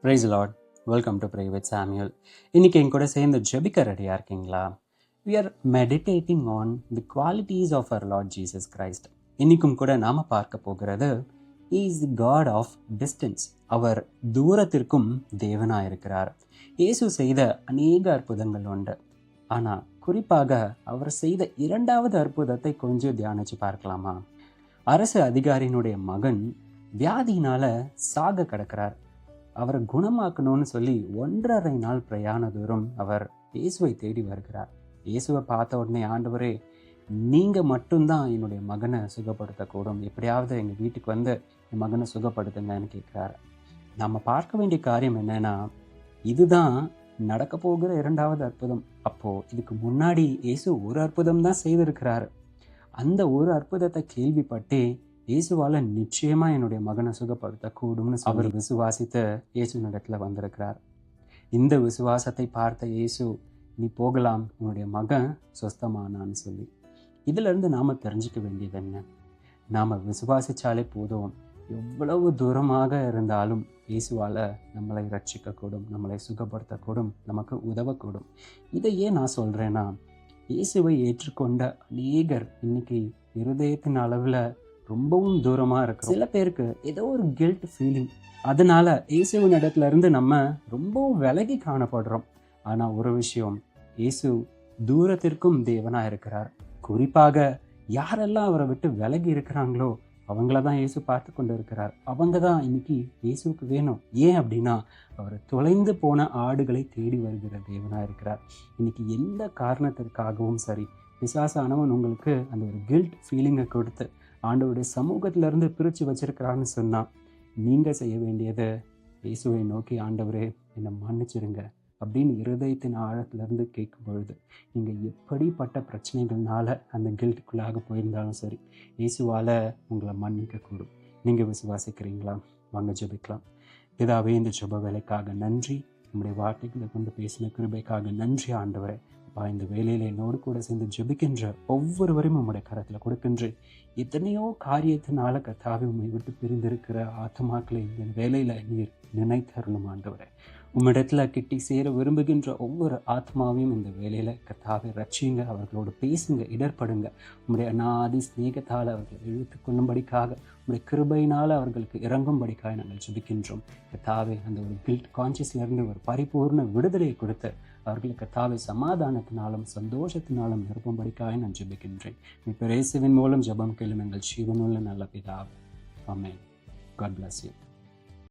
Price lord. Welcome to pray with Samuel. இன்னைக்கு என் கூட சேர்ந்து ஜெபிக்க ரெடியாக இருக்கீங்களா? We are meditating on the qualities of our Lord Jesus Christ. இன்னைக்கும் கூட நாம் பார்க்க போகிறது He is the God of distance. அவர் தூரத்திற்கும் தேவனாக இருக்கிறார். இயேசு செய்த அநேக அற்புதங்கள் உண்டு. ஆனால் குறிப்பாக அவர் செய்த இரண்டாவது அற்புதத்தை கொஞ்சம் தியானிச்சு பார்க்கலாமா? அரசு அதிகாரியினுடைய மகன் வியாதியினால சாக கிடக்கிறார். அவரை குணமாக்கணும்னு சொல்லி 1.5 நாள் பிரயாண தூரம் அவர் இயேசுவை தேடி வருகிறார். இயேசுவை பார்த்த உடனே, ஆண்டவரே, நீங்கள் மட்டும்தான் என்னுடைய மகனை சுகப்படுத்தக்கூடும், எப்படியாவது எங்கள் வீட்டுக்கு வந்து என் மகனை சுகப்படுத்துங்கன்னு கேட்குறாரு. நம்ம பார்க்க வேண்டிய காரியம் என்னன்னா, இதுதான் நடக்க போகிற இரண்டாவது அற்புதம். அப்போது இதுக்கு முன்னாடி இயேசு ஒரு அற்புதம் தான் செய்திருக்கிறாரு. அந்த ஒரு அற்புதத்தை கேள்விப்பட்டே இயேசுவால் நிச்சயமாக என்னுடைய மகனை சுகப்படுத்தக்கூடும்னு அவர் விசுவாசித்து இயேசுனிடத்தில் வந்திருக்கிறார். இந்த விசுவாசத்தை பார்த்த இயேசு, நீ போகலாம், உன்னுடைய மகன் சொஸ்தமானான்னு சொல்லி. இதிலிருந்து நாம் தெரிஞ்சுக்க வேண்டியது என்ன? நாம் விசுவாசித்தாலே போதும், எவ்வளவு தூரமாக இருந்தாலும் இயேசுவால் நம்மளை ரட்சிக்கக்கூடும், நம்மளை சுகப்படுத்தக்கூடும், நமக்கு உதவக்கூடும். இதை ஏன் நான் சொல்கிறேன்னா, இயேசுவை ஏற்றுக்கொண்ட அநேகர் இன்னைக்கு இருதயத்தின் அளவில் ரொம்பவும் தூரமாக இருக்கு. சில பேருக்கு ஏதோ ஒரு கில்ட் ஃபீலிங், அதனால இயேசுவின் இடத்துல இருந்து நம்ம ரொம்பவும் விலகி காணப்படுறோம். ஆனால் ஒரு விஷயம், இயேசு தூரத்திற்கும் தேவனாக இருக்கிறார். குறிப்பாக யாரெல்லாம் அவரை விட்டு விலகி இருக்கிறாங்களோ அவங்கள தான் இயேசு பார்த்து கொண்டு இருக்கிறார். அவங்க தான் இன்னைக்கு இயேசுக்கு வேணும். ஏன் அப்படின்னா, அவர் தொலைந்து போன ஆடுகளை தேடி வருகிற தேவனாக இருக்கிறார். இன்னைக்கு எந்த காரணத்திற்காகவும் சரி, பிசாசானவன் உங்களுக்கு அந்த ஒரு கில்ட் ஃபீலிங்கை கொடுத்து ஆண்டவருடைய சமூகத்திலேருந்து பிரித்து வச்சிருக்கிறான்னு சொன்னால், நீங்கள் செய்ய வேண்டியது இயேசுவை நோக்கி, ஆண்டவரே என்னை மன்னிச்சிருங்க அப்படின்னு இருதயத்தின் ஆழத்திலேருந்து கேட்கும் பொழுது, நீங்கள் எப்படிப்பட்ட பிரச்சனைகள்னால அந்த கில்ட்டுக்குள்ளாக போயிருந்தாலும் சரி, இயேசுவால் உங்களை மன்னிக்கக்கூடும். நீங்கள் விசுவாசிக்கிறீங்களா? வாங்க ஜெபிக்கலாம். பிதாவே, இந்த ஜெப வேலைக்காக நன்றி. நம்முடைய வார்த்தைகளை கொண்டு பேசின கிருபைக்காக நன்றி ஆண்டவரே. இந்த வேலையில் என்னோடு கூட சேர்ந்து ஜெபிக்கின்ற ஒவ்வொருவரையும் உம்முடைய கரத்தில் கொடுக்கின்ற எத்தனையோ காரியத்தினால கர்த்தாவே உம்மை விட்டு பிரிந்திருக்கிற ஆத்மாக்களை இந்த வேலையில் நீர் நினைத்தருளும் ஆண்டவரே. உம்மிடத்துல கிட்டி சேர விரும்புகின்ற ஒவ்வொரு ஆத்மாவையும் இந்த வேலையில் கர்த்தாவை ரட்சியுங்க, அவர்களோடு பேசுங்க, இடர்படுங்க. உம்முடைய அநாதி ஸ்நேகத்தால் அவர்களை இழுத்து கொள்ளும்படிக்காக, உம்முடைய கிருபையினால் அவர்களுக்கு இறங்கும்படிக்காக நாங்கள் ஜெபிக்கின்றோம். கர்த்தாவே, அந்த ஒரு கில்ட் கான்சியஸ்லேருந்து ஒரு பரிபூர்ண விடுதலையை கொடுத்து அவர்களுக்கு கர்த்தாவை சமாதானத்தினாலும் சந்தோஷத்தினாலும் நிரப்பும்படிக்காக நான் ஜெபிக்கின்றேன். இயேசுவின் மூலம் ஜெபம் கேளும் எங்கள் ஜீவனுள்ள நல்ல பிதாவே. ஆமென். God bless you.